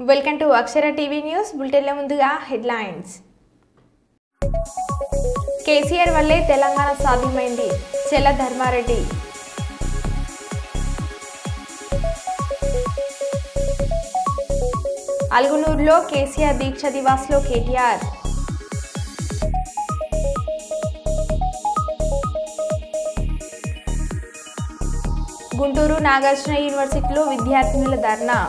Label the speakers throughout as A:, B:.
A: Welcome to Akshara TV news బులెటిన్ల ముందుగా headlines. KCR వల్లే తెలంగాణ సాధ్యమైంది చెల్ల ధర్మారెడ్డి. అల్గునూరులో కేసీఆర్ దీక్ష దివాస్లో కేటీఆర్. గుంటూరు నాగార్జున యూనివర్సిటీలో విద్యార్థినుల ధర్నా.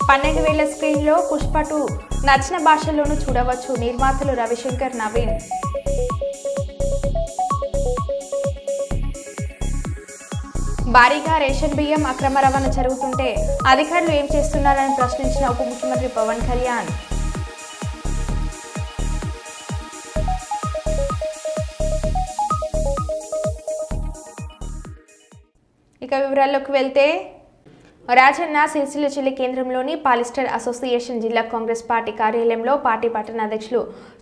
A: పన్నెండువేల స్క్రీన్లో పుష్ప 2 నచ్చిన భాషల్లోనూ చూడవచ్చు నిర్మాతలు రవిశంకర్, నవీన్. భారీగా రేషన్ బియ్యం అక్రమ రవాణా జరుగుతుంటే అధికారులు ఏం చేస్తున్నారని ప్రశ్నించిన ఉప ముఖ్యమంత్రి పవన్ కళ్యాణ్. ఇక వివరాల్లోకి వెళ్తే రాజన్న సిరిసిల్ల జిల్లా కేంద్రంలోని పాలిస్టర్ అసోసియేషన్ జిల్లా కాంగ్రెస్ పార్టీ కార్యాలయంలో పార్టీ పట్టణ అధ్యక్షులు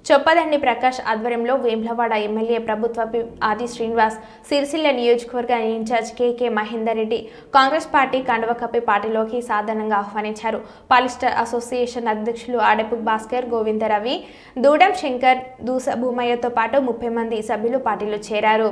A: చొప్పదండి ప్రకాష్ ఆధ్వర్యంలో వేములవాడ ఎమ్మెల్యే ప్రభుత్వ ఆది శ్రీనివాస్, సిరిసిల్ల నియోజకవర్గ in charge K Mahender Reddy Congress party కండువ కప్పి పార్టీలోకి సాధారణంగా ఆహ్వానించారు. పాలిస్టర్ అసోసియేషన్ అధ్యక్షులు ఆడపు భాస్కర్, గోవిందరవి, దూడం శంకర్, దూస భూమయ్యతో పాటు 30 మంది సభ్యులు పార్టీలో చేరారు.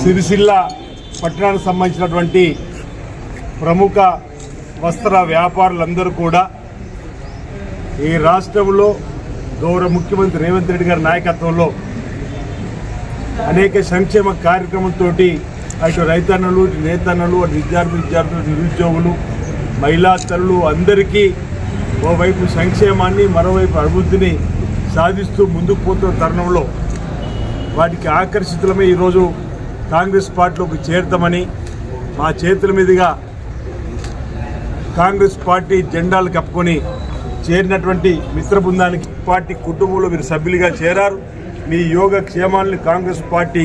B: సిరిసిల్ల పట్టణానికి సంబంధించినటువంటి ప్రముఖ వస్త్ర వ్యాపారులందరూ కూడా ఈ రాష్ట్రంలో గౌరవ ముఖ్యమంత్రి రేవంత్ రెడ్డి గారి నాయకత్వంలో అనేక సంక్షేమ కార్యక్రమంతో అటు రైతన్నలు, నేతన్నలు, అటు విద్యార్థులు, నిరుద్యోగులు, మహిళా తల్లులు అందరికీ ఓవైపు సంక్షేమాన్ని, మరోవైపు అభివృద్ధిని సాధిస్తూ ముందుకు పోతున్న తరుణంలో వాటికి ఆకర్షితులమే ఈరోజు కాంగ్రెస్ పార్టీలోకి చేరుతామని మా చేతుల మీదుగా కాంగ్రెస్ పార్టీ జెండాలు కప్పుకొని చేరినటువంటి మిత్ర బృందానికి పార్టీ కుటుంబంలో మీరు సభ్యులుగా చేరారు. మీ యోగక్షేమాలను కాంగ్రెస్ పార్టీ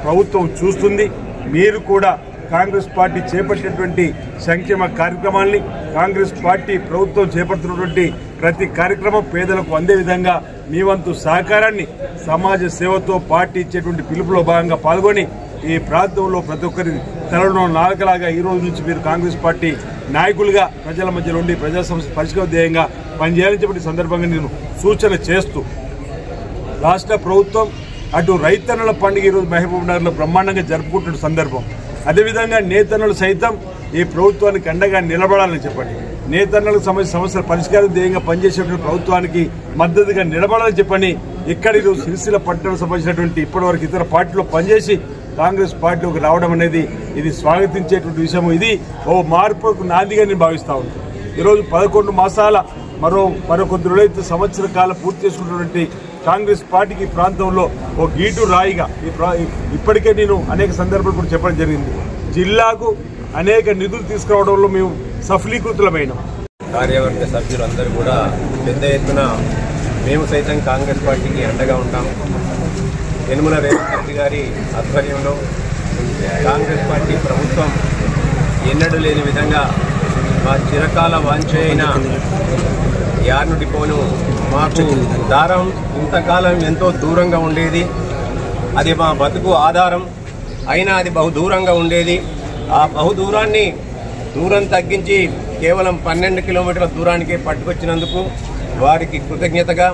B: ప్రభుత్వం చూస్తుంది. మీరు కూడా కాంగ్రెస్ పార్టీ చేపట్టినటువంటి సంక్షేమ కార్యక్రమాల్ని, కాంగ్రెస్ పార్టీ ప్రభుత్వం చేపడుతున్నటువంటి ప్రతి కార్యక్రమం పేదలకు అందే విధంగా మీ వంతు సహకారాన్ని సమాజ సేవతో పార్టీ ఇచ్చేటువంటి పిలుపులో భాగంగా పాల్గొని ఈ ప్రాంతంలో ప్రతి ఒక్కరి తలలో నాలుకలాగా ఈ రోజు నుంచి మీరు కాంగ్రెస్ పార్టీ నాయకులుగా ప్రజల మధ్యలో ఉండి ప్రజా సమస్య పరిష్కార ధ్యేయంగా పనిచేయాలని చెప్పి సందర్భంగా నేను సూచన చేస్తూ రాష్ట్ర ప్రభుత్వం అటు రైతన్నుల పండుగ ఈరోజు మహబూబ్ నగర్లో బ్రహ్మాండంగా జరుపుకుంటున్న సందర్భం. అదేవిధంగా నేతన్నులు సైతం ఈ ప్రభుత్వానికి అండగా నిలబడాలని చెప్పండి. నేతన్నులకు సమస్యల పరిష్కారం ధ్యేయంగా పనిచేసేటువంటి ప్రభుత్వానికి మద్దతుగా నిలబడాలని చెప్పండి. ఇక్కడ ఈరోజు సిరిసిల్ల పట్టణం సంబంధించినటువంటి ఇప్పటివరకు ఇతర పార్టీలో పనిచేసి కాంగ్రెస్ పార్టీలోకి రావడం అనేది ఇది స్వాగతించేటువంటి విషయం. ఇది ఓ మార్పుకు నాందిగా నేను భావిస్తా ఉన్నాను. ఈరోజు 11 మాసాల మరో కొద్ది రోజులైతే సంవత్సర కాలం పూర్తి చేసుకున్నటువంటి కాంగ్రెస్ పార్టీకి ప్రాంతంలో ఓ గీటు రాయిగా ఇప్పటికే నేను అనేక సందర్భాలు కూడా చెప్పడం జరిగింది. జిల్లాకు అనేక నిధులు తీసుకురావడంలో మేము సఫలీకృతులమైన
C: కార్యవర్గ సభ్యులందరూ కూడా పెద్ద ఎత్తున మేము సైతం కాంగ్రెస్ పార్టీకి అండగా ఉంటాం. యనమల రేవంత్ రెడ్డి గారి ఆధ్వర్యంలో కాంగ్రెస్ పార్టీ ప్రభుత్వం ఎన్నడూ లేని విధంగా మా చిరకాల వాంఛ అయిన యార్ను డిపోను మాకు దారం ఇంతకాలం ఎంతో దూరంగా ఉండేది. అది మా బతుకు ఆధారం అయినా అది బహుదూరంగా ఉండేది. ఆ బహుదూరాన్ని దూరం తగ్గించి కేవలం 12 కిలోమీటర్ల దూరానికే పట్టుకొచ్చినందుకు వారికి కృతజ్ఞతగా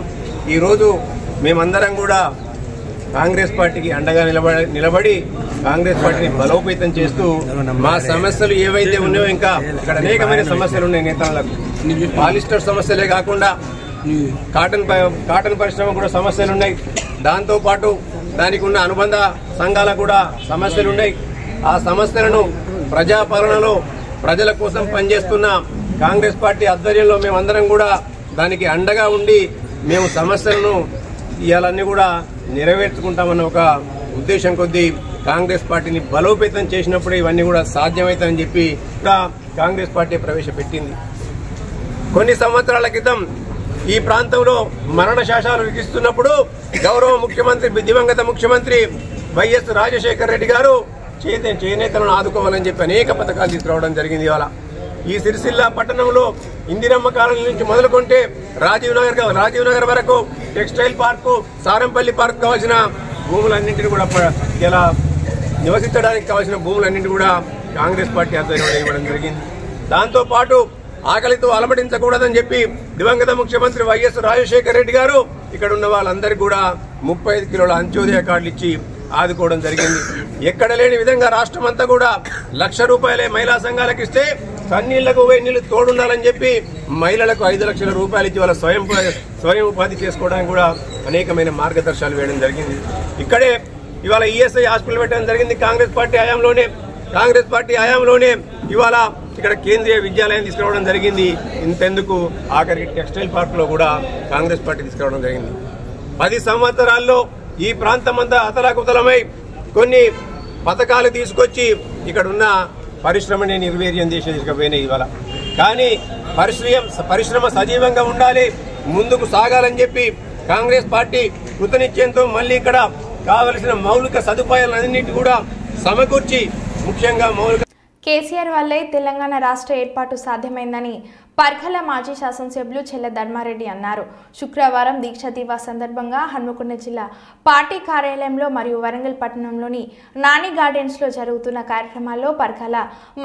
C: ఈరోజు మేమందరం కూడా కాంగ్రెస్ పార్టీకి అండగా నిలబడి కాంగ్రెస్ పార్టీని బలోపేతం చేస్తూ మా సమస్యలు ఏవైతే ఉన్నాయో ఇంకా ఇక్కడ అనేకమైన సమస్యలు ఉన్నాయి. నేతలకు పాలిస్టర్ సమస్యలే కాకుండా కాటన్ పరిశ్రమ కూడా సమస్యలు ఉన్నాయి. దాంతోపాటు దానికి ఉన్న అనుబంధ సంఘాలకు కూడా సమస్యలు ఉన్నాయి. ఆ సమస్యలను ప్రజాపాలనలో ప్రజల కోసం పనిచేస్తున్న కాంగ్రెస్ పార్టీ ఆధ్వర్యంలో మేమందరం కూడా దానికి అండగా ఉండి మేము సమస్యలను ఇవాళన్నీ కూడా నెరవేర్చుకుంటామన్న ఒక ఉద్దేశం కొద్దీ కాంగ్రెస్ పార్టీని బలోపేతం చేసినప్పుడే ఇవన్నీ కూడా సాధ్యమవుతాయని చెప్పి కాంగ్రెస్ పార్టీ ప్రవేశపెట్టింది. కొన్ని సంవత్సరాల క్రితం ఈ ప్రాంతంలో మరణ శాసనాలు విధిస్తున్నప్పుడు గౌరవ ముఖ్యమంత్రి దివంగత ముఖ్యమంత్రి వైఎస్ రాజశేఖర రెడ్డి గారు చేనేతలను ఆదుకోవాలని చెప్పి అనేక పథకాలు తీసుకురావడం జరిగింది. ఇవాళ ఈ సిరిసిల్ల పట్టణంలో ఇందిరమ్మ కాలనీ నుంచి మొదలుకుంటే రాజీవ్ నగర్ వరకు టెక్స్టైల్ పార్కు, సారంపల్లి పార్క్ కావాల్సిన భూములన్నింటినీ కూడా ఇలా నివసించడానికి కావాల్సిన భూములన్నింటినీ కూడా కాంగ్రెస్ పార్టీ ఆధ్వర్యంలో ఇవ్వడం జరిగింది. దాంతోపాటు ఆకలితో అలమటించకూడదని చెప్పి దివంగత ముఖ్యమంత్రి వైఎస్ రాజశేఖర రెడ్డి గారు ఇక్కడ ఉన్న వాళ్ళందరికీ కూడా 35 కిలోల అంత్యోదయ కార్డులు ఇచ్చి ఆదుకోవడం జరిగింది. ఎక్కడ లేని విధంగా రాష్ట్రం అంతా కూడా ₹1,00,000 మహిళా సంఘాలకు ఇస్తే కన్నీళ్లకు నీళ్లు తోడుండాలని చెప్పి మహిళలకు 5 లక్షల రూపాయలు ఇచ్చి వాళ్ళ స్వయం ఉపాధి చేసుకోవడానికి కూడా అనేకమైన మార్గదర్శకాలు వేయడం జరిగింది. ఇక్కడే ఇవాళ ఈఎస్ఐ హాస్పిటల్ పెట్టడం జరిగింది. కాంగ్రెస్ పార్టీ హయాంలోనే ఇవాళ ఇక్కడ కేంద్రీయ విద్యాలయం తీసుకురావడం జరిగింది. ఇంతెందుకు ఆఖరికి టెక్స్టైల్ పార్క్ లో కూడా కాంగ్రెస్ పార్టీ తీసుకురావడం జరిగింది. 10 సంవత్సరాల్లో ఈ ప్రాంతం అంతా అతలాకుతలమై కొన్ని పథకాలు తీసుకొచ్చి ఇక్కడ ఉన్న పరిశ్రమని నిర్వీర్యం చేసి తీసుకుపోయినాయి ఇవాళ. కానీ పరిశ్రమ సజీవంగా ఉండాలి, ముందుకు సాగాలని చెప్పి కాంగ్రెస్ పార్టీ కృతనిశ్చయంతో మళ్ళీ ఇక్కడ కావలసిన మౌలిక సదుపాయాలన్నింటినీ కూడా సమకూర్చి ముఖ్యంగా
A: కేసీఆర్ వల్లే తెలంగాణ రాష్ట్ర ఏర్పాటు సాధ్యమైందని పర్ఖల మాజీ శాసనసభ్యులు చెల్ల ధర్మారెడ్డి అన్నారు. శుక్రవారం దీక్ష దివాస్ సందర్భంగా హన్మకొండ జిల్లా పార్టీ కార్యాలయంలో మరియు వరంగల్ పట్టణంలోని నాని గార్డెన్స్లో జరుగుతున్న కార్యక్రమాల్లో పర్ఖల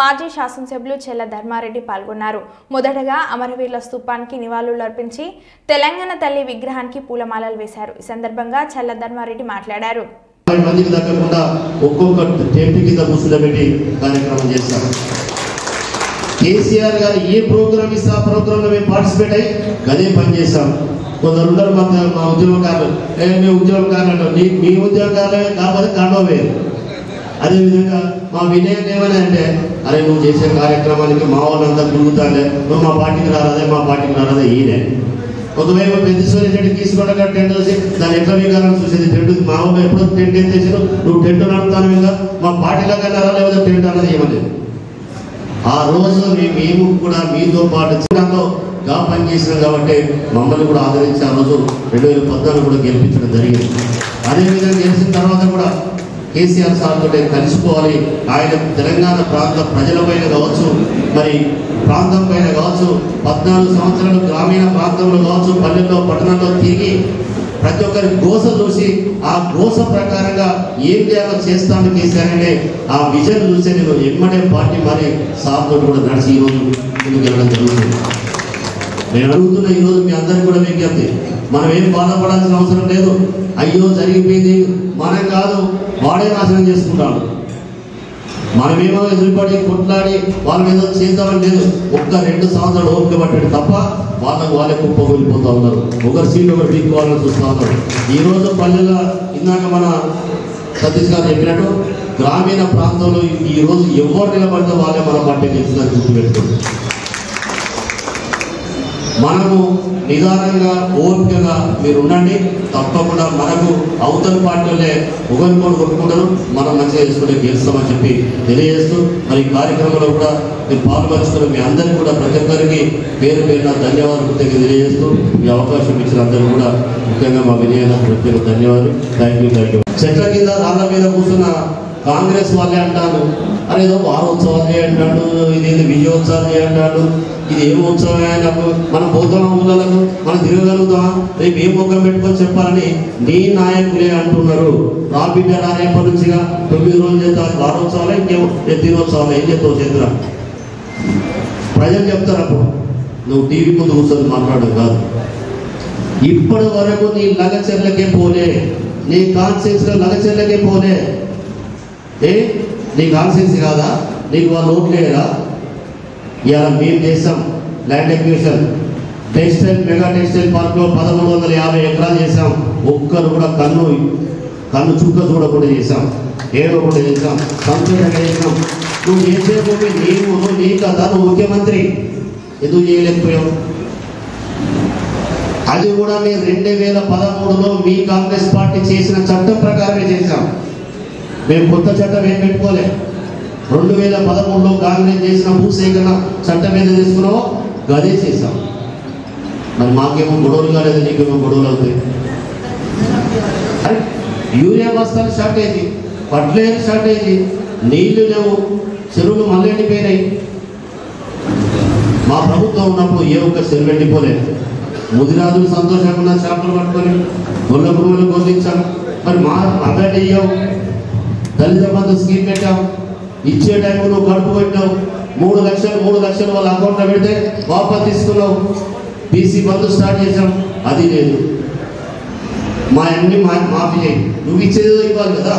A: మాజీ శాసనసభ్యులు చెల్ల ధర్మారెడ్డి పాల్గొన్నారు. మొదటగా అమరవీరుల స్తూపానికి నివాళులర్పించి తెలంగాణ తల్లి విగ్రహానికి పూలమాలలు వేశారు. ఈ సందర్భంగా చెల్ల ధర్మారెడ్డి మాట్లాడారు.
D: మందికి తగ్గకుండా ఒక్కొక్క టెంట్ కింద కూర్చుండబెట్టి కార్యక్రమం చేస్తాం. కేసీఆర్ గారు ఏ ప్రోగ్రామ్ ఇస్తే ఆ ప్రోగ్రాంలో మేము పార్టిసిపేట్ అయ్యి అదే పని చేస్తాం. కొందరు ఉండరు మా ఉద్యోగకారులు, మేము ఉద్యోగకారులు మీ ఉద్యోగకారులే కాకపోతే కాండవ వేరు. అదేవిధంగా మా వినయం ఏమని అంటే, అరే నువ్వు చేసే కార్యక్రమానికి మా వాళ్ళంతా తిరుగుతానే, నువ్వు మా పార్టీకి రారాదే మా పార్టీకి రారాదే ఈయనే. ఒకవేళ పెద్దశ్వరి టెంట్ తీసుకోవడం టెంట్ వేసి దాన్ని ఎట్లా వీకాలని చూసేది. టెంట్ మా ఊళ్ళో ఎప్పుడో టెంట్ ఎత్తేసారు, నువ్వు టెంట్ నడుపుతాను ఇంకా మా పార్టీలో కన్నా లేకపోతే టెంట్ అన్నది ఏమలేదు. ఆ రోజు మేము కూడా మీతో పాటు గా పనిచేసినాం కాబట్టి మమ్మల్ని కూడా ఆదరించి ఆ రోజు 2014 కూడా గెలిపించడం జరిగింది. అదేవిధంగా గెలిచిన తర్వాత కూడా కేసీఆర్ సార్తో కలిసిపోవాలి. ఆయన తెలంగాణ ప్రాంత ప్రజలపైన కావచ్చు, మరి ప్రాంతం పైన కావచ్చు, 14 సంవత్సరాలు గ్రామీణ ప్రాంతంలో కావచ్చు, పల్లెల్లో పట్టణంలో తిరిగి ప్రతి ఒక్కరి గోస చూసి ఆ గోస ప్రకారంగా ఏం చేయాలో చేస్తాను కేసీఆర్ ఆ విజన్ చూసే నేను ఎమ్మడే పార్టీ మరి సార్తో కూడా నడిచి ఈరోజు ముందుకు వెళ్ళడం జరుగుతుంది. నేను అడుగుతున్న ఈరోజు మీ అందరికీ కూడా విజ్ఞప్తి, మనం ఏం బాధపడాల్సిన అవసరం లేదు. అయ్యో జరిగిపోయింది మనం కాదు, వాడే నాశనం చేసుకుంటాడు. మనమేమో ఎదురుపడి కొట్లాడి వాళ్ళ ఏదో చేద్దామని లేదు. 1-2 సంవత్సరాలు ఓపిక పట్టాడు తప్ప వాళ్ళే కుప్ప వెళ్ళిపోతూ ఉన్నారు. ఒకరి సీట్లు ఒకరు తీసుకోవాలని చూస్తూ ఉన్నారు. ఈరోజు పల్లెల్లో ఇందాక మన సతీష్ గారు చెప్పినట్టు గ్రామీణ ప్రాంతంలో ఈరోజు ఎవరు నిలబడితే వాళ్ళే మన పార్టీ గెలిచిందని గుర్తుపెట్టుకోండి. మనము నిదానంగా ఓపికగా మీరు ఉండండి. తప్పకుండా మనకు అవతల పార్టీలే ఒకరికొకరు కొట్టుకుంటారు, మనం మంచిగా చేసుకుంటే గెలుస్తామని చెప్పి తెలియజేస్తూ మరి కార్యక్రమంలో కూడా మీరు పాల్పంచుకున్న మీ అందరికీ కూడా ప్రతి ఒక్కరికి పేరు పేరున ధన్యవాదాలు తెలియజేస్తూ ఈ అవకాశం ఇచ్చిన అందరూ కూడా ముఖ్యంగా మా విజయాన్ని ప్రత్యేక ధన్యవాదాలు. Thank you. చెట్ల కింద రాళ్ళ మీద కూర్చున్న కాంగ్రెస్ వాళ్ళే అంటారు, అరే ఏదో వారోత్సవాలు చేయంటాడు, ఇదేదో విజయోత్సవాలు చేయంటాడు, ఇది ఏం ఉత్సవమే నాకు మనం పోతామా ఊళ్ళకు మనం తిరగలుగుతామా, రేపు ఏం ముఖం పెట్టుకొని చెప్పాలని నీ నాయకులే అంటున్నారు. రాబిడ్డ రేపటి నుంచిగా 9 రోజులు చేద్దాం వారోత్సవాలు, ఇంకేమో దినోత్సవాలు ఏం చేస్తావు చేతురా ప్రజలు చెప్తారు. అప్పుడు నువ్వు టీవీ ముందు కూర్చొని మాట్లాడడం కాదు. ఇప్పటి వరకు నీ లగచెర్లకే పోలే, నీ కాన్స్టిట్యూన్సీలో లగచెర్లకే పోలే. నీ కాన్స్టిట్యూన్సీ కాదా, నీకు వాళ్ళు ఓట్లేరా? ఇవాళ మేము చేస్తాం land acquisition textile mega textile పార్క్లో 1350 ఎకరాలు చేశాం. ఒక్కరు కూడా కన్ను చుక్క చూడకుండా చేశాం, ఏడవకుండా చేశాం, సంతోషంగా చేశాం. నువ్వు చేసే భూమి నీ కదా, నువ్వు ముఖ్యమంత్రి ఎందుకు చేయలేకపోయావు? అది కూడా మేము 2013లో మీ కాంగ్రెస్ పార్టీ చేసిన చట్టం ప్రకారమే చేశాం. మేము కొత్త చట్టం ఏం పెట్టుకోలే. 2013లో కాంగ్రెస్ చేసిన భూసేకరణ చట్టం ఏదో తీసుకున్నావో గదే చేశాం. మరి మాకేమో గొడవలు కాలేదు, నీకేమో గొడవలు అవుతాయి. యూరియా బస్తాలు షార్టేజ్, ఫర్టిలైజర్ షార్టేజ్, నీళ్లు లేవు, చెరువులు మళ్ళీ ఎండిపోయినాయి. మా ప్రభుత్వం ఉన్నప్పుడు ఏ ఒక్క చెరువు ఎండిపోలేదు. ముదిరాజులు సంతోషంగా ఉన్న చేపలు పట్టుకొని గొల్ల పురుగులు గొల్లించాం. మరి మా అభ్యర్థి అయ్యావు, దళిత బంధు స్కీమ్ పెట్టాం, ఇచ్చే టైంలో నువ్వు కడుపు పెట్టావు. 3 లక్షలు వాళ్ళ అకౌంట్లో పెడితే వాపస్ తీసుకున్నావు. బీసీ బంధు స్టార్ట్ చేసాం, అది లేదు. మా అన్ని మాఫీ చేయి, నువ్వు ఇచ్చేదో ఇవ్వాలి కదా.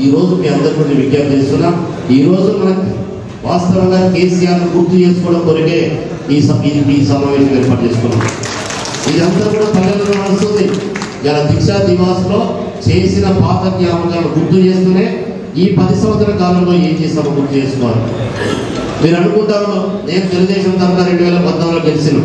D: ఈరోజు మీ అందరికీ కూడా విజ్ఞప్తి చేస్తున్నాం. ఈరోజు మనకు వాస్తవంగా కేసీఆర్ను గుర్తు చేసుకోవడం కొరకే ఈ సమావేశం ఏర్పాటు చేసుకున్నాం. ఇదంతా కూడా పల్లెల్లో నడుస్తుంది. ఇలా దీక్షా దివాస్లో చేసిన పాత జ్ఞాపకాలను గుర్తు చేస్తూనే ఈ 10 సంవత్సరాల కాలంలో ఏం చేస్తామో గుర్తు చేసుకోవాలి. మీరు అనుకుంటారు నేను తెలుగుదేశం తరఫున 2014లో గెలిచిన.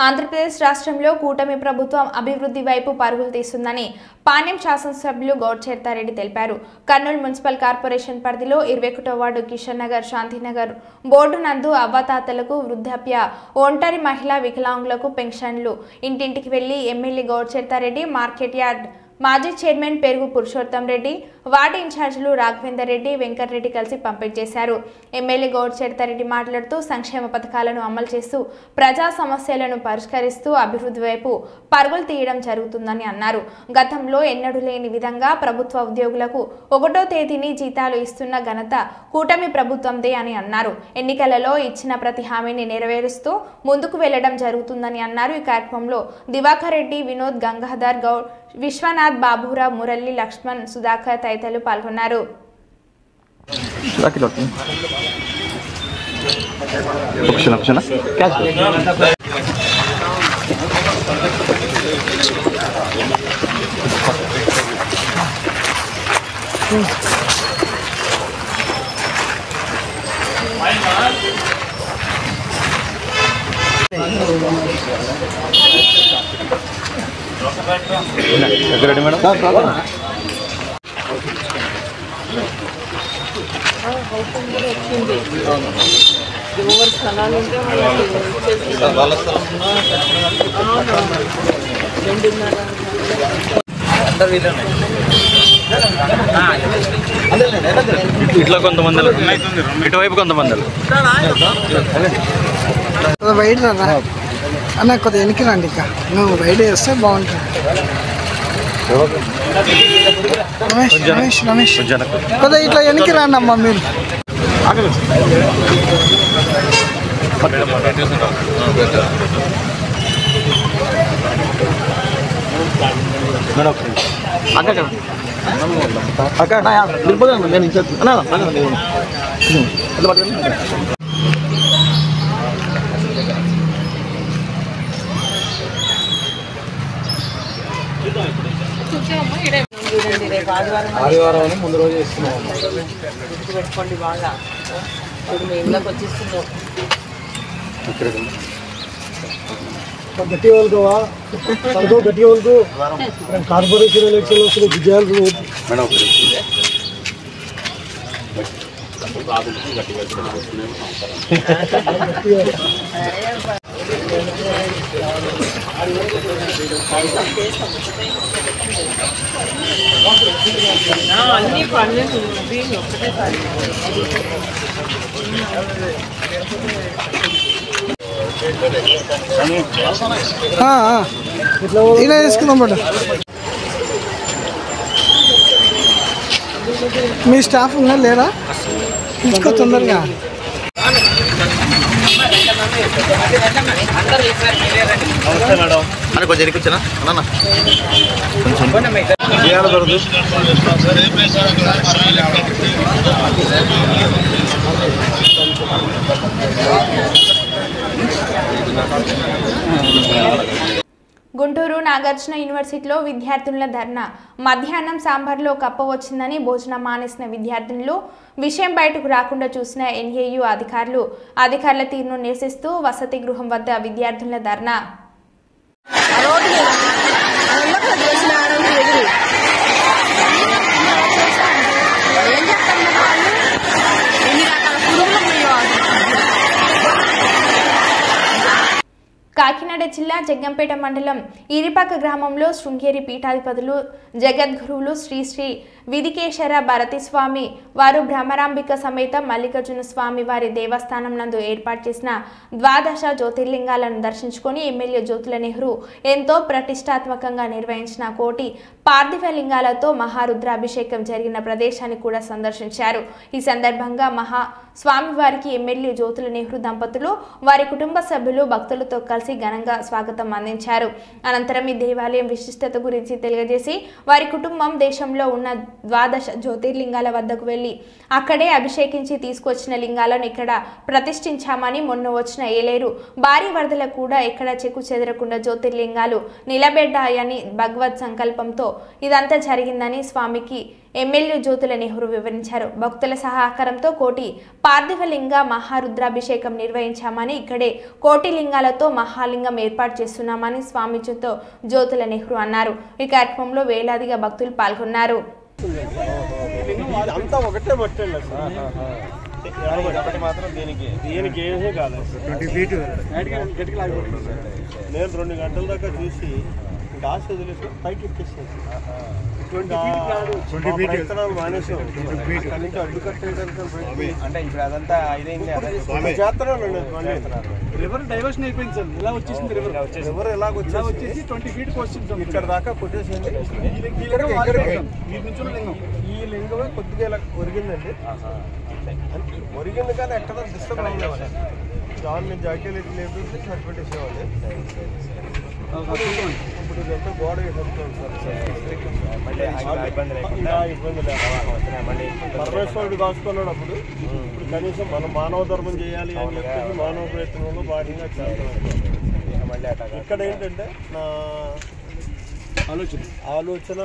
A: ఆంధ్రప్రదేశ్ రాష్ట్రంలో కూటమి ప్రభుత్వం అభివృద్ధి వైపు పరుగులు తీస్తుందని పాణ్యం శాసనసభ్యులు గౌడ్చేర్తారెడ్డి తెలిపారు. కర్నూలు మున్సిపల్ కార్పొరేషన్ పరిధిలో 21వ వార్డు కిషన్ నగర్, శాంతినగర్ బోర్డు నందు అవ్వాతాతలకు వృద్ధాప్య, ఒంటరి మహిళా వికలాంగులకు పెన్షన్లు ఇంటింటికి వెళ్లి ఎమ్మెల్యే గౌడ్చేర్తారెడ్డి, మార్కెట్ యార్డ్ మాజీ చైర్మన్ పెరుగు పురుషోత్తం రెడ్డి, వార్డు ఇన్ఛార్జీలు రాఘవేందర్ రెడ్డి, వెంకటరెడ్డి కలిసి పంపిణీ చేశారు. ఎమ్మెల్యే గౌడ్చేర్తారెడ్డి మాట్లాడుతూ సంక్షేమ పథకాలను అమలు చేస్తూ ప్రజా సమస్యలను పరిష్కరిస్తూ అభివృద్ధి వైపు పరుగులు తీయడం జరుగుతుందని అన్నారు. గతంలో ఎన్నడూ లేని విధంగా ప్రభుత్వ ఉద్యోగులకు 1వ తేదీని జీతాలు ఇస్తున్న ఘనత కూటమి ప్రభుత్వందే అని అన్నారు. ఎన్నికలలో ఇచ్చిన ప్రతి హామీని నెరవేరుస్తూ ముందుకు వెళ్లడం జరుగుతుందని అన్నారు. ఈ కార్యక్రమంలో దివాకర్ రెడ్డి, వినోద్, గంగాధర్ గౌడ్, విశ్వనాథ్, బాబురావు, మురళి, లక్ష్మణ్, సుధాకర్ తదితరులు పాల్గొన్నారు.
E: Ready madam. ఇట్లా కొంతమంది, ఇటువైపు కొంతమంది
F: వైడ్ రా అన్న, కొద్దిగా వెనక్కి రండి. ఇక నువ్వు వైడ్ వేస్తే బాగుంటుంది. రమేష్ కొద్దిగా ఇట్లా వెనక్కి రండి అమ్మా. మీరు
E: ఆదివారం అని ముందు రోజు ఇస్తున్నాం.
G: పెట్టుకోండి బాగా. ఇప్పుడు మీ ఇంట్లోకి వచ్చేస్తున్నాం.
F: గట్టి వాళ్ళుకోవా గట్టి వాళ్ళకు కార్పొరేషన్ ఎలక్షన్ వస్తుంది విజయాలు
E: మేడం.
G: అన్ని పనులు ఒకటేసారి
F: ఇలా వేసుకుందాం మేడం. మీ స్టాఫ్ ఉన్నా లేరా? తీసుకో తొందరగా.
E: అని కొంచెం ఎరికొచ్చానా అన్న కొంచెం
A: గుంటూరు నాగార్జున యూనివర్సిటీలో విద్యార్థుల ధర్నా. మధ్యాహ్నం సాంబార్లో కప్ప వచ్చిందని భోజనం మానేసిన విద్యార్థినులు విషయం బయటకు రాకుండా చూసిన ఎన్ఏయు అధికారుల తీరును నిరసిస్తూ వసతి గృహం వద్ద విద్యార్థుల ధర్నా. కాకినాడ జిల్లా జగ్గంపేట మండలం ఈరిపాక గ్రామంలో శృంగేరి పీఠాధిపతులు జగద్గురువులు శ్రీ శ్రీ విదికేశ్వర భరతిస్వామి వారు భ్రమరాంబిక సమేత మల్లికార్జున స్వామి వారి దేవస్థానం నందు ఏర్పాటు చేసిన ద్వాదశ జ్యోతిర్లింగాలను దర్శించుకొని ఎమ్మెల్యే జ్యోతుల నెహ్రూ ఎంతో ప్రతిష్టాత్మకంగా నిర్వహించిన కోటి పార్థివ లింగాలతో మహారుద్రాభిషేకం జరిగిన ప్రదేశాన్ని కూడా సందర్శించారు. ఈ సందర్భంగా స్వామివారికి ఎమ్మెల్యే జ్యోతుల నెహ్రూ దంపతులు వారి కుటుంబ సభ్యులు భక్తులతో కలిసి ఘనంగా స్వాగతం అందించారు. అనంతరం ఈ దేవాలయం విశిష్టత గురించి తెలియజేసి వారి కుటుంబం దేశంలో ఉన్న ద్వాదశ జ్యోతిర్లింగాల వద్దకు వెళ్లి అక్కడే అభిషేకించి తీసుకొచ్చిన లింగాలను ఇక్కడ ప్రతిష్ఠించామని, మొన్న వచ్చిన ఏలేరు భారీ వరదలకు కూడా ఎక్కడ చెక్కు చెదరకుండా జ్యోతిర్లింగాలు నిలబెడ్డాయని భగవత్ సంకల్పంతో ఇదంతా జరిగిందని స్వామికి ఎమ్మెల్యే జ్యోతుల నెహ్రూ వివరించారు. భక్తుల సహకారంతో కోటి పార్థివలింగ మహారుద్రాభిషేకం నిర్వహించామని, ఇక్కడే కోటి లింగాలతో మహాలింగం ఏర్పాటు చేస్తున్నామని స్వామితో జ్యోతుల నెహ్రూ అన్నారు. ఈ కార్యక్రమంలో వేలాదిగా భక్తులు పాల్గొన్నారు.
H: నేను 2 గంటల దాకా చూసి డాస్ వదిలేసి పైకి ఎక్కేసాను. మానేసాం నుంచి అడ్డు కట్టేయడానికి అంటే ఇప్పుడు అదంతా ఇదైంది రివర్ డైవర్షన్ అయిపోయింది సార్. ఇలా వచ్చేసింది రివర్ ఎలాగ వచ్చేసి 20 feet వచ్చింది. ఇక్కడ దాకా కొట్టేసింది. ఈ లింగమే కొద్దిగా ఇలా ఒరిగిందండి. ఒరిగింది కానీ ఎక్కడ డిస్టర్బ్ అయ్యేవాళ్ళు దాన్ని జాకీలు లేదు సరిపెట్టేసేవాళ్ళు. ఇప్పుడు ఇదంతా గోడ పరమేశ్వరుడు దాచుకున్నాడు. అప్పుడు ఇప్పుడు కనీసం మనం మానవ ధర్మం చేయాలి అని చెప్పేసి మానవ ప్రయత్నంలో భాగంగా చేస్తాం. ఇక్కడ ఏంటంటే నా ఆలోచన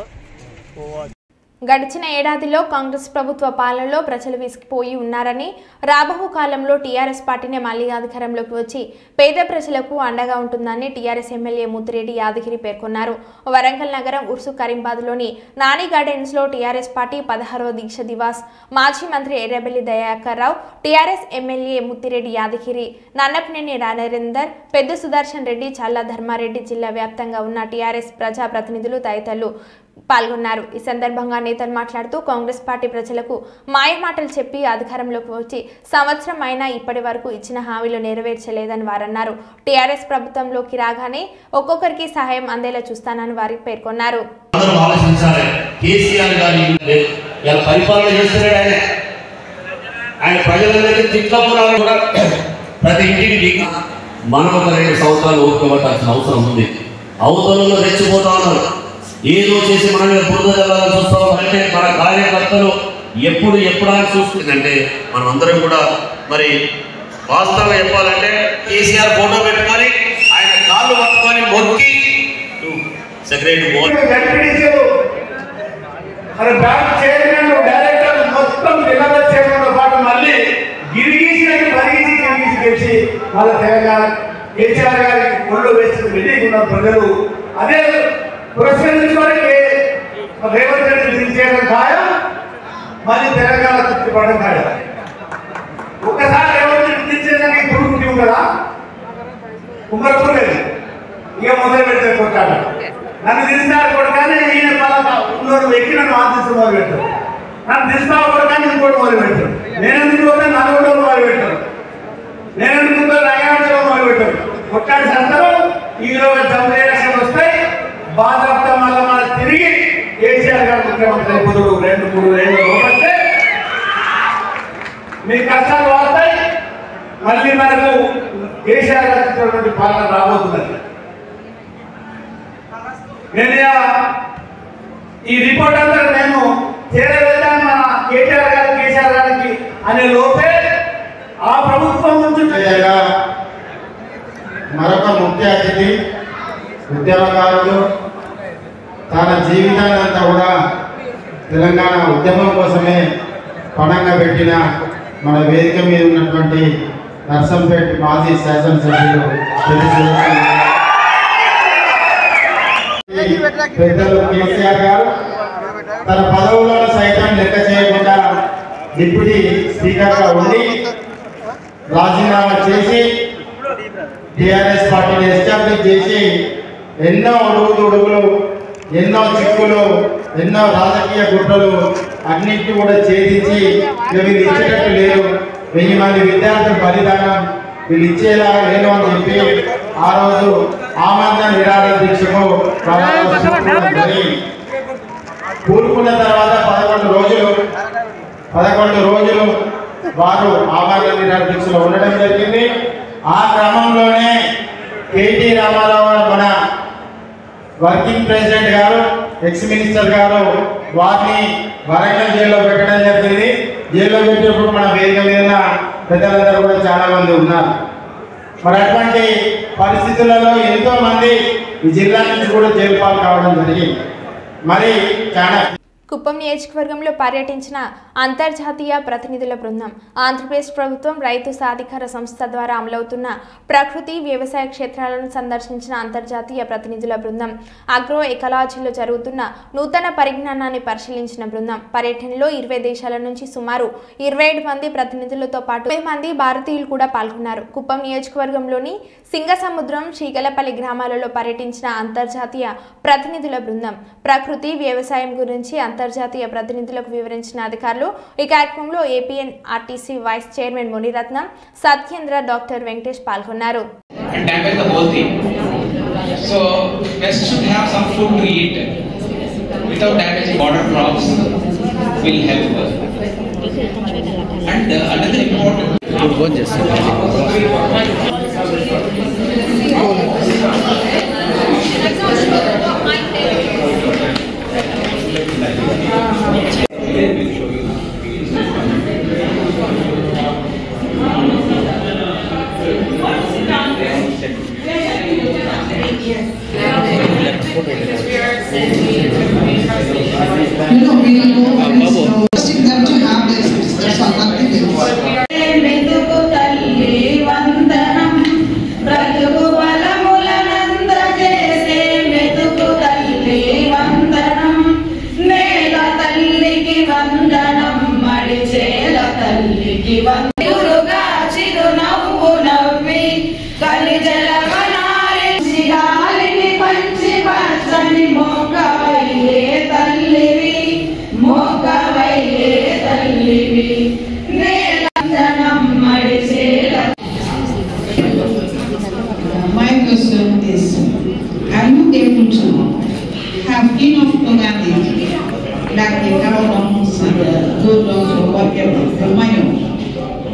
A: గడిచిన ఏడాదిలో కాంగ్రెస్ ప్రభుత్వ పాలనలో ప్రజలు విసిగిపోయి ఉన్నారని, రాబోవు కాలంలో టీఆర్ఎస్ పార్టీనే మళ్లీ అధికారంలోకి వచ్చి పేద ప్రజలకు అండగా ఉంటుందని టీఆర్ఎస్ ఎమ్మెల్యే ముత్తిరెడ్డి యాదగిరి పేర్కొన్నారు. వరంగల్ నగరం ఉర్సు కరీంబాద్లోని నాని గార్డెన్స్లో టీఆర్ఎస్ పార్టీ 16వ దీక్ష దివాస్ మాజీ మంత్రి ఎర్రబెల్లి దయాకర్ రావు, టీఆర్ఎస్ ఎమ్మెల్యే ముత్తిరెడ్డి యాదగిరి, నన్నపనేని నరేందర్, పెద్ద సుదర్శన్ రెడ్డి, చల్లా ధర్మారెడ్డి, జిల్లా వ్యాప్తంగా ఉన్న టీఆర్ఎస్ ప్రజాప్రతినిధులు తదితరులు పాల్గొన్నారు. ఈ సందర్భంగా నేతలు మాట్లాడుతూ కాంగ్రెస్ పార్టీ ప్రజలకు మాయమాటలు చెప్పి అధికారంలోకి వచ్చి సంవత్సరం అయినా ఇప్పటి వరకు ఇచ్చిన హామీలు నెరవేర్చలేదని వారన్నారు. టీఆర్ఎస్ ప్రభుత్వంలోకి రాగానే ఒక్కొక్కరికి సహాయం అందేలా చూస్తానని వారు పేర్కొన్నారు.
D: మనం ఒక 2 సంవత్సరాలు ఓపికపట్టాల్సిన అవసరం ఉంది. అవతలలో రెచ్చిపోతా ఉన్నారు. ఏదో చేసి మన మీద బురద జల్లాలని చూస్తాం అంటే మన కార్యకర్తలు ఎప్పుడు అని చూస్తుందంటే మనం అందరం కూడా మరి వాస్తవంగా చెప్పాలంటే కేసీఆర్ ఫోటో పెట్టుకొని ఆయన కాళ్ళు పట్టుకొని మొక్కి సెక్రటరీ బ్యాంక్ చైర్మన్ డైరెక్టర్ మొత్తం జిల్లా చైర్మన్తో పాటు మళ్ళీ గిరిగీసి గెలిచి వాళ్ళ తెలంగాణ కేసీఆర్ గారికి ఒళ్ళు వేసి రెడీగా ప్రజలు అదే పురస్కరించుకొని రేవంత్ రెడ్డి దించేయడం ఖాయం, మళ్ళీ తెలంగాణ తృప్తిపడడం ఖాయం. ఒకసారి రేవంత్ రెడ్డి దించేదానికి ఇప్పుడు పుట్టి ఉండదా? కుమ్మరపూర్లేదు. ఇక మొదలు పెడితే కొట్టాడు. నన్ను దించారు కొడగానే ఈయన ఉన్నోడు ఎక్కి నన్ను ఆశిస్తూ మొదలు పెట్టారు. నన్ను దిస్తావు కొడగానే ఇంకోటి మొదలు పెట్టారు. నేనెందుకు పోతే నలుగురు మొదలు పెట్టారు. నేనెందుకు నాయకులు మొదలు పెట్టారు. కొట్టాడు సంతలో ఈరోజు జంప్ ఎలక్షన్ వస్తాయి. బాధ్యత మళ్ళీ తిరిగి కేసీఆర్ గారు ముఖ్యమంత్రి అయిపోతాడు. 2-3 ఏళ్ళు లోపంటే మీ కష్టాలు వాడతాయి. మళ్ళీ మనకు కేసీఆర్ గారు ఇచ్చినటువంటి పాలన రాబోతున్నది. నేను ఈ రిపోర్ట్ అంతా నేను చేరవేద్దాను మన కేసీఆర్ గారికి అనే లోపే ఆ ప్రభుత్వం నుంచి మన
I: ముఖ్య అతిథి ఉద్యమకారుడు తన జీవితాన్ని అంతా కూడా తెలంగాణ ఉద్యమం కోసమే పణంగా పెట్టిన మన వేదిక మీద ఉన్నటువంటి నర్సంపేట మాజీ శాసనసభ్యులు పెద్దలు కేసీఆర్ గారు తన పదవులను సైతం లెక్క చేయకుండా డిప్యూటీ స్పీకర్గా ఉండి రాజీనామా చేసి టీఆర్ఎస్ పార్టీని ఎస్టాబ్లిష్ చేసి ఎన్నో అడుగులు ఎన్నో చిక్కులు ఎన్నో రాజకీయ గుట్టలు అన్నింటినీ కూడా ఛేదించి వీళ్ళు ఇచ్చేటట్టు లేరు, 1000 మంది విద్యార్థుల బలిదానం వీళ్ళు ఇచ్చేలా లేను అని చెప్పి ఆ రోజు ఆమరణ నిరాహార దీక్షకు కూరుకున్న తర్వాత 11 రోజులు వారు ఆమరణ నిరాహార దీక్షలో ఉండడం జరిగింది. ఆ క్రమంలోనే కేటీ రామారావు మన వర్కింగ్ ప్రెసిడెంట్ గారు ఎక్స్ మినిస్టర్ గారు వారిని వరంగల్ జైల్లో పెట్టడం జరిగింది. జైల్లో పెట్టినప్పుడు మన వేదిక మీద పెద్దలందరూ కూడా చాలా మంది ఉన్నారు. మరి అటువంటి పరిస్థితులలో ఎంతో మంది ఈ జిల్లా నుంచి కూడా జైలు పాలు కావడం జరిగింది. మరి చాలా
A: కుప్పం నియోజకవర్గంలో పర్యటించిన అంతర్జాతీయ ప్రతినిధుల బృందం ఆంధ్రప్రదేశ్ ప్రభుత్వం రైతు సాధికార సంస్థ ద్వారా అమలవుతున్న ప్రకృతి వ్యవసాయ క్షేత్రాలను సందర్శించిన అంతర్జాతీయ ప్రతినిధుల బృందం అగ్రో ఎకాలజీలో జరుగుతున్న నూతన పరిజ్ఞానాన్ని పరిశీలించిన బృందం పర్యటనలో 20 దేశాల నుంచి సుమారు 27 మంది ప్రతినిధులతో పాటు 10 మంది భారతీయులు కూడా పాల్గొన్నారు. కుప్పం నియోజకవర్గంలోని సింగసముద్రం చీగలపల్లి గ్రామాలలో పర్యటించిన అంతర్జాతీయ ప్రతినిధుల బృందం ప్రకృతి వ్యవసాయం గురించి అంతర్జాతీయ ప్రతినిధులకు వివరించిన అధికారులు ఈ కార్యక్రమంలో APNRTC vice chairman Muniratnam, Satyendra, doctor Venkatesh పాల్గొన్నారు.
J: So pests should have some food to eat without damaging border crops will help. And another important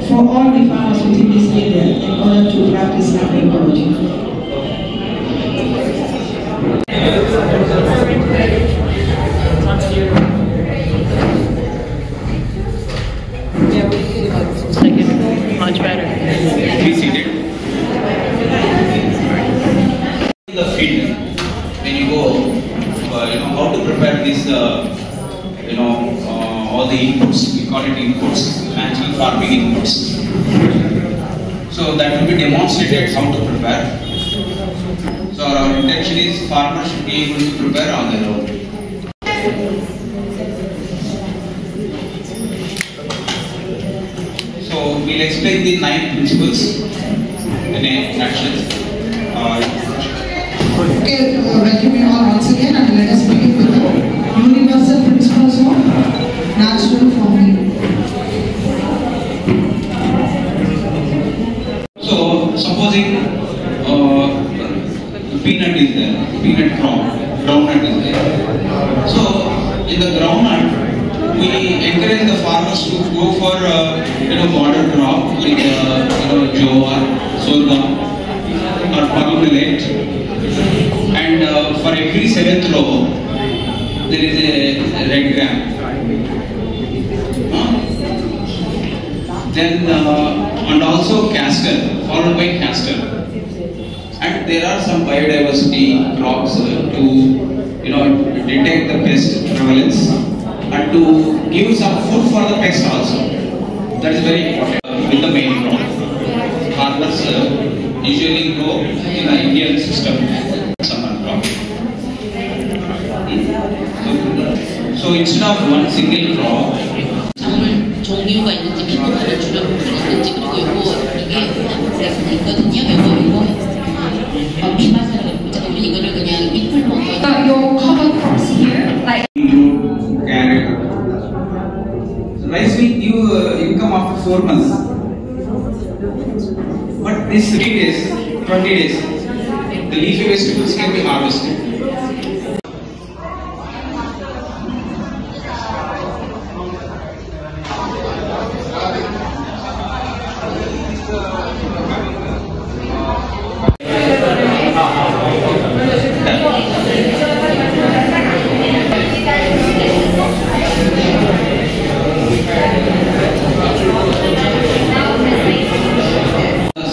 K: for all the farmers within this area in order to practice agroecology.
J: much better. Be seated. The field, when you go, how to prepare this, all the inputs, we call it inputs, natural farming inputs. So that will be demonstrated how to prepare. So our intention is farmers should be able to prepare on their own. So we'll explain the 9 principles in a nutshell.
K: Okay, welcome you all once again and let us begin with the universal principles of natural farming.
J: So supposing peanut is there, peanut groundnut is there. So in the groundnut, we encourage the farmers to go for modern crop like jowar, sorghum, or pulse millet, and for every 7th row there is a red gram. Then and also castor, followed by castor. and there are some biodiversity crops to detect the pest prevalence and to give some food for the pest also. That is very important with the main crop. Farmers usually grow in the Indian system summer crop. So instead of one single crop,
L: 종류가 있는지 피부과를 줄여보면 있는지 그리고 이게 있거든요. 비마사를 우리 이거를 그냥 잎을 먹어요. Your cover crops here, like
J: carrot. Rice will give income after 4 months. But this 3 days, 20 days, the leafy vegetables can be harvested.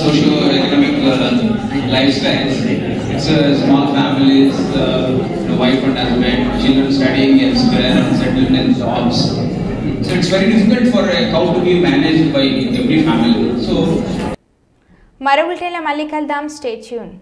J: Socio-economic lifestyles. It's small families, wife and husband, children studying elsewhere and settled in jobs. So it's very difficult for a cow to be managed by every family. So
A: మరో బులెటిన్లో మళ్ళీ కలుద్దాం. Stay tune.